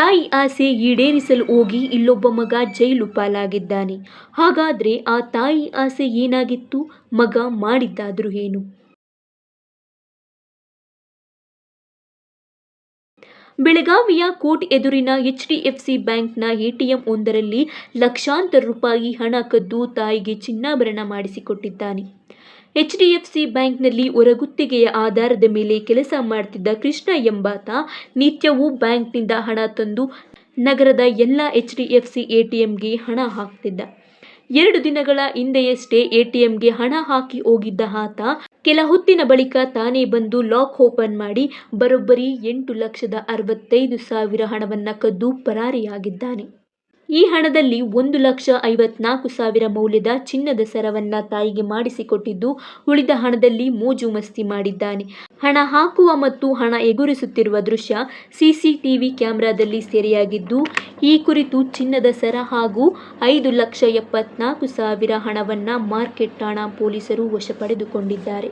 ತಾಯಿ ಆಸೆ ಈಡೇರಿಸಲು ಹೋಗಿ ಇಲ್ಲೊಬ್ಬ ಮಗ ಜೈಲು ಪಾಲಾಗಿದ್ದಾನೆ. ಹಾಗಾದ್ರೆ ಆ ತಾಯಿ ಆಸೆ ಏನಾಗಿತ್ತು? ಮಗ ಮಾಡಿದ್ದಾದ್ರೂ ಏನು? ಬೆಳಗಾವಿಯ ಕೋರ್ಟ್ ಎದುರಿನ HDFC ಬ್ಯಾಂಕ್ನ ATM ಒಂದರಲ್ಲಿ ಲಕ್ಷಾಂತರ ರೂಪಾಯಿ ಹಣ ಕದ್ದು ತಾಯಿಗೆ ಚಿನ್ನಾಭರಣ ಮಾಡಿಸಿಕೊಟ್ಟಿದ್ದಾನೆ. HDFC ಬ್ಯಾಂಕ್ನಲ್ಲಿ ಹೊರಗುತ್ತಿಗೆಯ ಆಧಾರದ ಮೇಲೆ ಕೆಲಸ ಮಾಡ್ತಿದ್ದ ಕೃಷ್ಣ ಎಂಬಾತ ನಿತ್ಯವೂ ಬ್ಯಾಂಕ್ನಿಂದ ಹಣ ತಂದು ನಗರದ ಎಲ್ಲ HDFC ATMಗೆ ಹಣ ಹಾಕ್ತಿದ್ದ. 2 ದಿನಗಳ ಹಿಂದೆಯಷ್ಟೇ ATMಗೆ ಹಣ ಹಾಕಿ ಹೋಗಿದ್ದ ಆತ ಕೆಲ ಹೊತ್ತಿನ ಬಳಿಕ ತಾನೇ ಬಂದು ಲಾಕ್ ಓಪನ್ ಮಾಡಿ ಬರೋಬ್ಬರಿ 8,65,000 ಹಣವನ್ನ ಕದ್ದು ಪರಾರಿಯಾಗಿದ್ದಾನೆ. ಈ ಹಣದಲ್ಲಿ 1,54,000 ಮೌಲ್ಯದ ಚಿನ್ನದ ಸರವನ್ನ ತಾಯಿಗೆ ಮಾಡಿಸಿಕೊಟ್ಟಿದ್ದು, ಉಳಿದ ಹಣದಲ್ಲಿ ಮೋಜು ಮಸ್ತಿ ಮಾಡಿದ್ದಾನೆ. ಹಣ ಹಾಕುವ ಮತ್ತು ಹಣ ಎಗರಿಸುತ್ತಿರುವ ದೃಶ್ಯ CCTV ಕ್ಯಾಮೆರಾದಲ್ಲಿ ಸೆರೆಯಾಗಿದ್ದು, ಈ ಕುರಿತು ಚಿನ್ನದ ಸರ ಹಾಗೂ 5,74,000 ಹಣವನ್ನ ಮಾರ್ಕೆಟ್ ಠಾಣಾ ಪೊಲೀಸರು ವಶ ಪಡೆದುಕೊಂಡಿದ್ದಾರೆ.